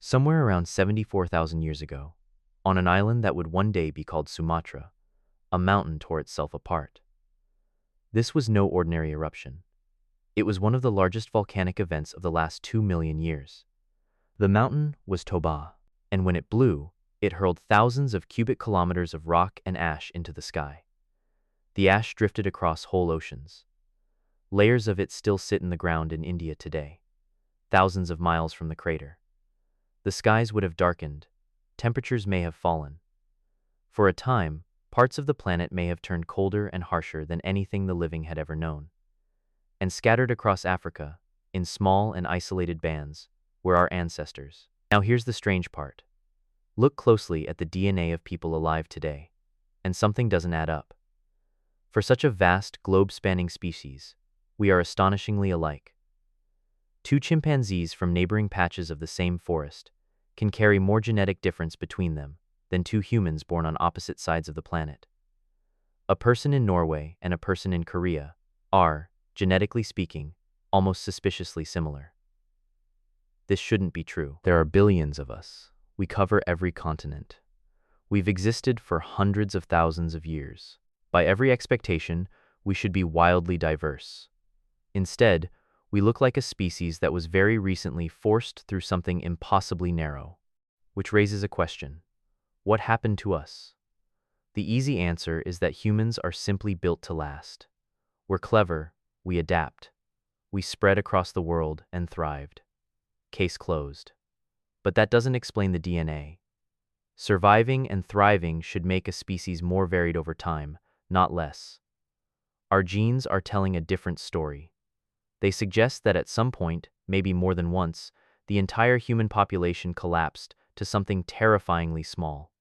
Somewhere around 74,000 years ago, on an island that would one day be called Sumatra, a mountain tore itself apart. This was no ordinary eruption. It was one of the largest volcanic events of the last 2 million years. The mountain was Toba, and when it blew, it hurled thousands of cubic kilometers of rock and ash into the sky. The ash drifted across whole oceans. Layers of it still sit in the ground in India today, thousands of miles from the crater. The skies would have darkened, temperatures may have fallen. For a time, parts of the planet may have turned colder and harsher than anything the living had ever known. And scattered across Africa, in small and isolated bands, were our ancestors. Now here's the strange part. Look closely at the DNA of people alive today, and something doesn't add up. For such a vast, globe-spanning species, we are astonishingly alike. Two chimpanzees from neighboring patches of the same forest can carry more genetic difference between them than two humans born on opposite sides of the planet. A person in Norway and a person in Korea are, genetically speaking, almost suspiciously similar. This shouldn't be true. There are billions of us. We cover every continent. We've existed for hundreds of thousands of years. By every expectation, we should be wildly diverse. Instead, we look like a species that was very recently forced through something impossibly narrow. Which raises a question. What happened to us? The easy answer is that humans are simply built to last. We're clever, we adapt. We spread across the world and thrived. Case closed. But that doesn't explain the DNA. Surviving and thriving should make a species more varied over time, not less. Our genes are telling a different story. They suggest that at some point, maybe more than once, the entire human population collapsed to something terrifyingly small.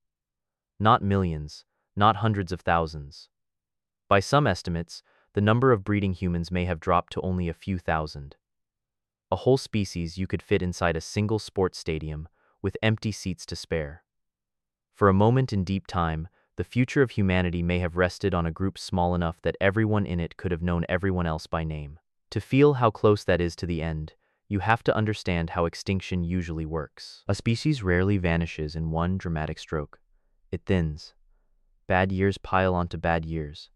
Not millions, not hundreds of thousands. By some estimates, the number of breeding humans may have dropped to only a few thousand. A whole species you could fit inside a single sports stadium with empty seats to spare. For a moment in deep time, the future of humanity may have rested on a group small enough that everyone in it could have known everyone else by name. To feel how close that is to the end, you have to understand how extinction usually works. A species rarely vanishes in one dramatic stroke. It thins. Bad years pile onto bad years.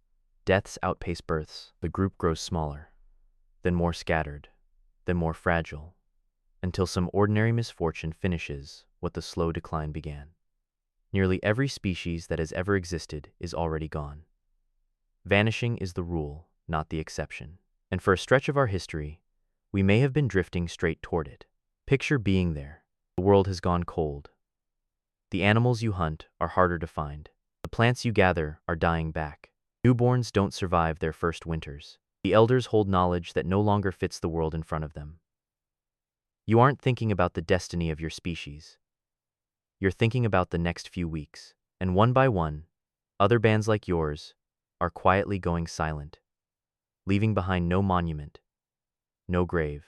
Deaths outpace births. The group grows smaller, then more scattered, then more fragile, until some ordinary misfortune finishes what the slow decline began. Nearly every species that has ever existed is already gone. Vanishing is the rule, not the exception. And for a stretch of our history, we may have been drifting straight toward it. Picture being there. The world has gone cold. The animals you hunt are harder to find. The plants you gather are dying back. Newborns don't survive their first winters. The elders hold knowledge that no longer fits the world in front of them. You aren't thinking about the destiny of your species. You're thinking about the next few weeks. And one by one, other bands like yours are quietly going silent, leaving behind no monument, no grave,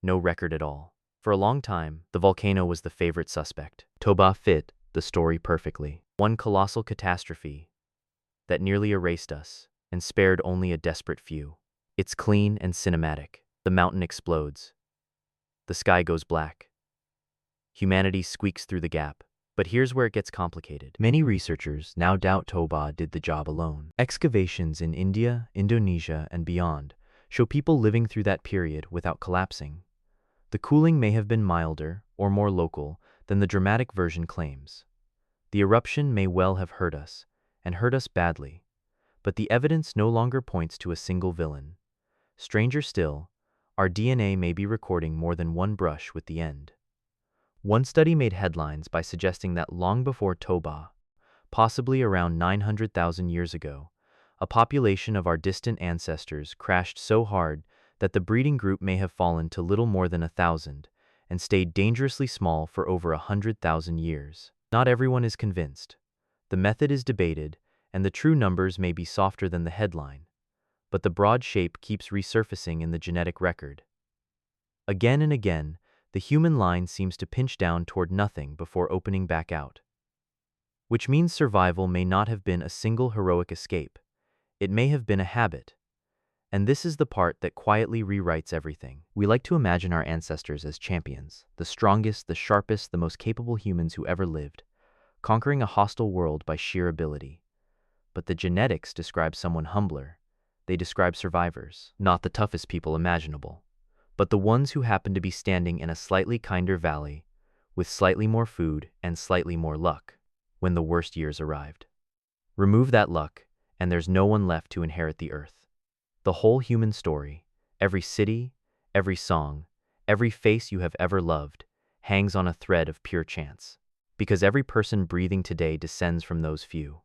no record at all. For a long time, the volcano was the favorite suspect. Toba fit the story perfectly. One colossal catastrophe that nearly erased us and spared only a desperate few. It's clean and cinematic. The mountain explodes. The sky goes black. Humanity squeaks through the gap. But here's where it gets complicated. Many researchers now doubt Toba did the job alone. Excavations in India, Indonesia, and beyond show people living through that period without collapsing. The cooling may have been milder or more local than the dramatic version claims. The eruption may well have hurt us, and hurt us badly, but the evidence no longer points to a single villain. Stranger still, our DNA may be recording more than one brush with the end. One study made headlines by suggesting that long before Toba, possibly around 900,000 years ago, a population of our distant ancestors crashed so hard that the breeding group may have fallen to little more than 1,000 and stayed dangerously small for over 100,000 years. Not everyone is convinced. The method is debated, and the true numbers may be softer than the headline, but the broad shape keeps resurfacing in the genetic record. Again and again, the human line seems to pinch down toward nothing before opening back out. Which means survival may not have been a single heroic escape. It may have been a habit. And this is the part that quietly rewrites everything. We like to imagine our ancestors as champions, the strongest, the sharpest, the most capable humans who ever lived, conquering a hostile world by sheer ability. But the genetics describe someone humbler. They describe survivors, not the toughest people imaginable, but the ones who happen to be standing in a slightly kinder valley, with slightly more food and slightly more luck, when the worst years arrived. Remove that luck, and there's no one left to inherit the earth. The whole human story, every city, every song, every face you have ever loved, hangs on a thread of pure chance. Because every person breathing today descends from those few.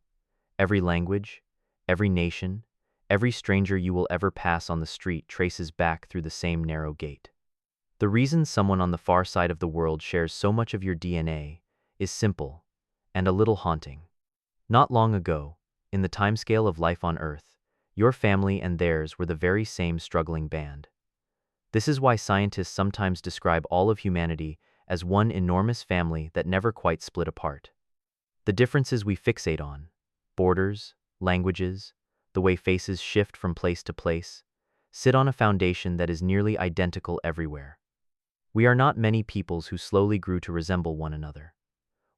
Every language, every nation, every stranger you will ever pass on the street traces back through the same narrow gate. The reason someone on the far side of the world shares so much of your DNA is simple and a little haunting. Not long ago, in the timescale of life on Earth, your family and theirs were the very same struggling band. This is why scientists sometimes describe all of humanity as one enormous family that never quite split apart. The differences we fixate on, borders, languages, the way faces shift from place to place, sit on a foundation that is nearly identical everywhere. We are not many peoples who slowly grew to resemble one another.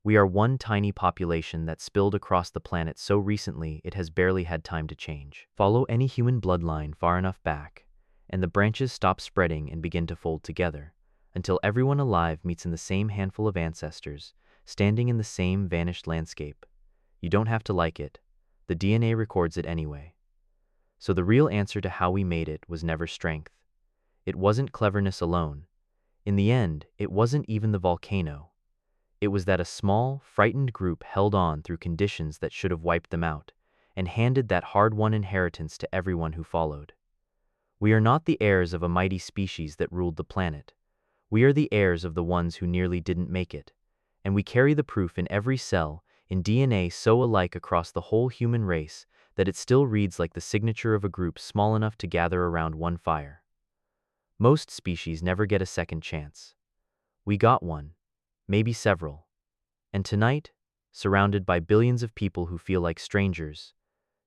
We are one tiny population that spilled across the planet so recently it has barely had time to change. Follow any human bloodline far enough back, and the branches stop spreading and begin to fold together, until everyone alive meets in the same handful of ancestors, standing in the same vanished landscape. You don't have to like it. The DNA records it anyway. So the real answer to how we made it was never strength. It wasn't cleverness alone. In the end, it wasn't even the volcano. It was that a small, frightened group held on through conditions that should have wiped them out, and handed that hard-won inheritance to everyone who followed. We are not the heirs of a mighty species that ruled the planet. We are the heirs of the ones who nearly didn't make it, and we carry the proof in every cell, in DNA so alike across the whole human race that it still reads like the signature of a group small enough to gather around one fire. Most species never get a second chance. We got one, maybe several. And tonight, surrounded by billions of people who feel like strangers,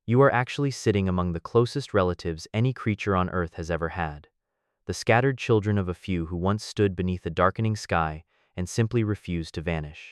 you are actually sitting among the closest relatives any creature on Earth has ever had, the scattered children of a few who once stood beneath a darkening sky and simply refused to vanish.